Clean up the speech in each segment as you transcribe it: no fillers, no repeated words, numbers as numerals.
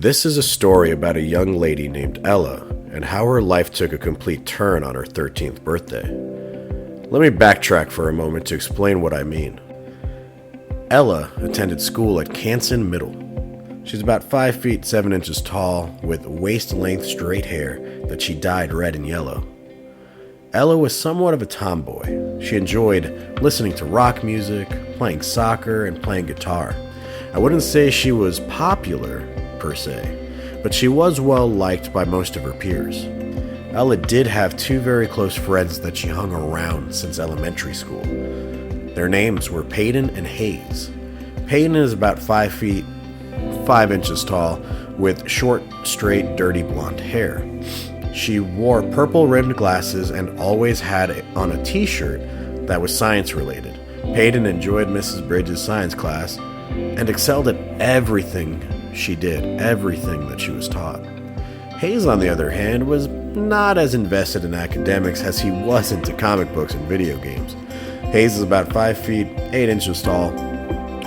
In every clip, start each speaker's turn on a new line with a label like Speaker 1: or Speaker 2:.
Speaker 1: This is a story about a young lady named Ella and how her life took a complete turn on her 13th birthday. Let me backtrack for a moment to explain what I mean. Ella attended school at Canson Middle. She's about 5 feet 7 inches tall with waist-length straight hair that she dyed red and yellow. Ella was somewhat of a tomboy. She enjoyed listening to rock music, playing soccer, and playing guitar. I wouldn't say she was popular, per se, but she was well liked by most of her peers. Ella did have two very close friends that she hung around since elementary school. Their names were Peyton and Hayes. Peyton is about 5 feet 5 inches tall with short, straight, dirty blonde hair. She wore purple-rimmed glasses and always had on a t-shirt that was science-related. Peyton enjoyed Mrs. Bridges' science class and excelled at everything she did, everything that she was taught. Hayes, on the other hand, was not as invested in academics as he was into comic books and video games. Hayes is about 5 feet 8 inches tall,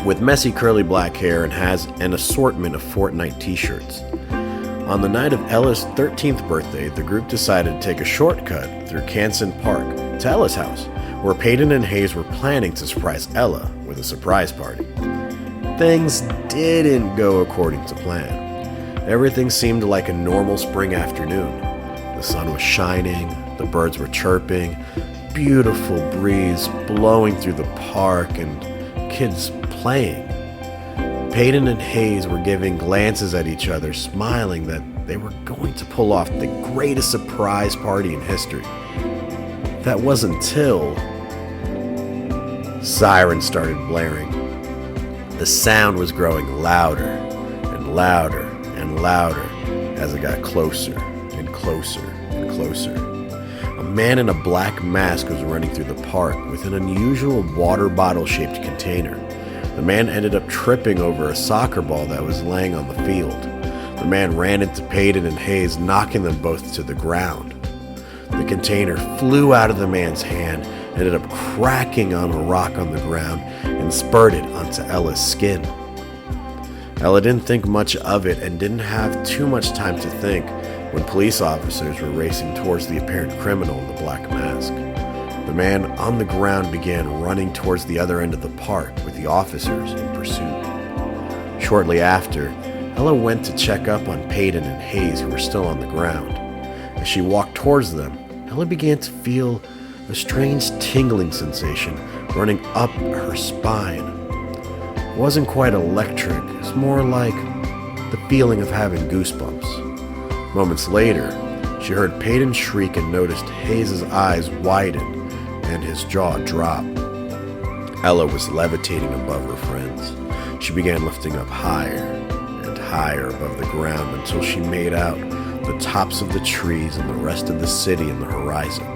Speaker 1: with messy curly black hair, and has an assortment of Fortnite t-shirts. On the night of Ella's 13th birthday, the group decided to take a shortcut through Canson Park to Ella's house, where Peyton and Hayes were planning to surprise Ella with a surprise party. Things didn't go according to plan. Everything seemed like a normal spring afternoon. The sun was shining, the birds were chirping, beautiful breeze blowing through the park, and kids playing. Peyton and Hayes were giving glances at each other, smiling that they were going to pull off the greatest surprise party in history. That was until sirens started blaring. The sound was growing louder and louder and louder as it got closer and closer and closer. A man in a black mask was running through the park with an unusual water bottle-shaped container. The man ended up tripping over a soccer ball that was laying on the field. The man ran into Peyton and Hayes, knocking them both to the ground. The container flew out of the man's hand, ended up cracking on a rock on the ground, and spurted onto Ella's skin. Ella didn't think much of it and didn't have too much time to think when police officers were racing towards the apparent criminal in the black mask. The man on the ground began running towards the other end of the park with the officers in pursuit. Shortly after, Ella went to check up on Peyton and Hayes, who were still on the ground. As she walked towards them, Ella began to feel a strange tingling sensation running up her spine. It wasn't quite electric, it was more like the feeling of having goosebumps. Moments later, she heard Peyton shriek and noticed Hayes' eyes widen and his jaw drop. Ella was levitating above her friends. She began lifting up higher and higher above the ground until she made out the tops of the trees and the rest of the city in the horizon.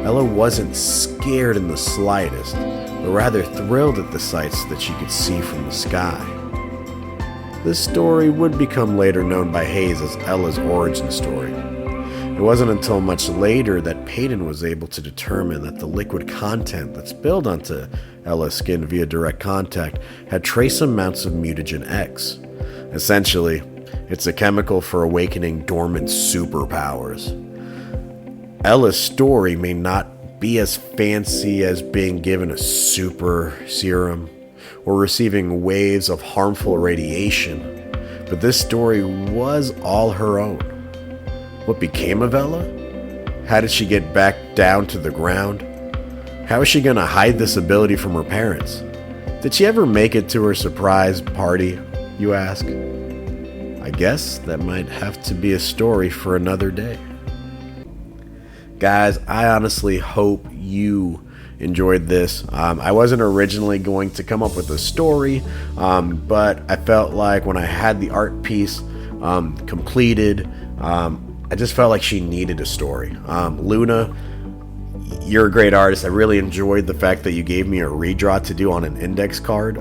Speaker 1: Ella wasn't scared in the slightest, but rather thrilled at the sights that she could see from the sky. This story would become later known by Hayes as Ella's origin story. It wasn't until much later that Peyton was able to determine that the liquid content that spilled onto Ella's skin via direct contact had trace amounts of mutagen X. Essentially, it's a chemical for awakening dormant superpowers. Ella's story may not be as fancy as being given a super serum or receiving waves of harmful radiation, but this story was all her own. What became of Ella? How did she get back down to the ground? How is she going to hide this ability from her parents? Did she ever make it to her surprise party, you ask? I guess that might have to be a story for another day. Guys, I honestly hope you enjoyed this. I wasn't originally going to come up with a story, but I felt like when I had the art piece completed, I just felt like she needed a story. Luna, you're a great artist. I really enjoyed the fact that you gave me a redraw to do on an index card.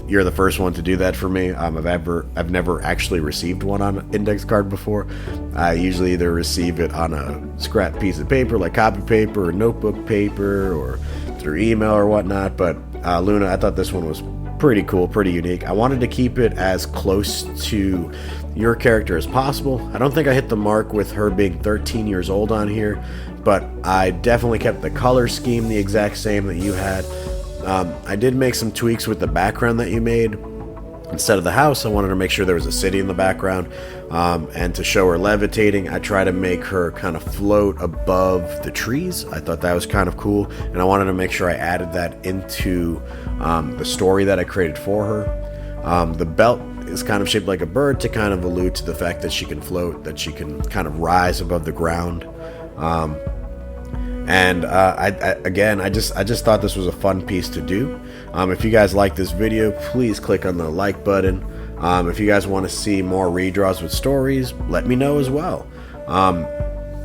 Speaker 1: You're the first one to do that for me. I've never actually received one on an index card before. I usually either receive it on a scrap piece of paper, like copy paper or notebook paper, or through email or whatnot. But Luna, I thought this one was pretty cool, pretty unique. I wanted to keep it as close to your character as possible. I don't think I hit the mark with her being 13 years old on here, but I definitely kept the color scheme the exact same that you had. I did make some tweaks with the background that you made. Instead of the house, I wanted to make sure there was a city in the background, and to show her levitating, I try to make her kind of float above the trees. I thought that was kind of cool, and I wanted to make sure I added that into the story that I created for her. The belt is kind of shaped like a bird to kind of allude to the fact that she can float, that she can kind of rise above the ground. I just thought this was a fun piece to do. If you guys like this video, please click on the like button. If you guys want to see more redraws with stories, let me know as well.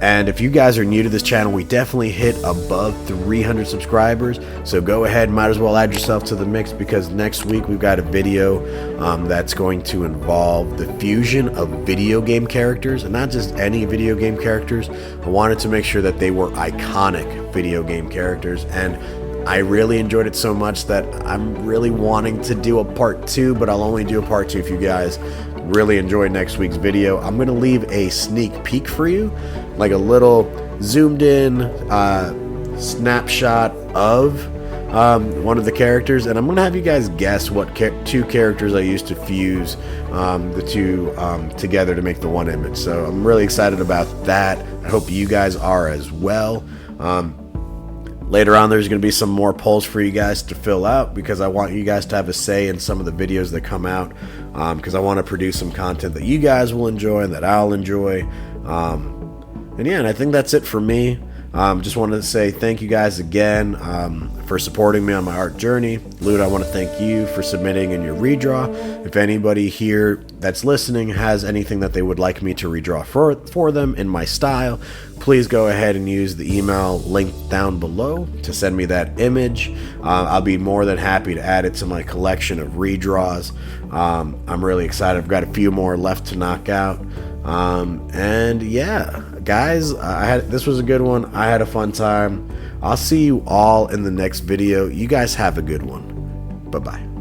Speaker 1: And if you guys are new to this channel, we definitely hit above 300 subscribers. So go ahead, might as well add yourself to the mix, because next week we've got a video that's going to involve the fusion of video game characters, and not just any video game characters. I wanted to make sure that they were iconic video game characters, and I really enjoyed it so much that I'm really wanting to do a part 2, but I'll only do a part 2 if you guys really enjoy next week's video. I'm going to leave a sneak peek for you, like a little zoomed in snapshot of one of the characters, and I'm going to have you guys guess what two characters I used to fuse the two together to make the one image. So I'm really excited about that. I hope you guys are as well. Later on, there's going to be some more polls for you guys to fill out, because I want you guys to have a say in some of the videos that come out, because I want to produce some content that you guys will enjoy and that I'll enjoy. And yeah, and I think that's it for me. Just wanted to say thank you guys again for supporting me on my art journey. Lude, I want to thank you for submitting in your redraw. If anybody here that's listening has anything that they would like me to redraw for them in my style, please go ahead and use the email linked down below to send me that image. I'll be more than happy to add it to my collection of redraws. I'm really excited. I've got a few more left to knock out. And yeah, guys, this was a good one. I had a fun time. I'll see you all in the next video. You guys have a good one. Bye-bye.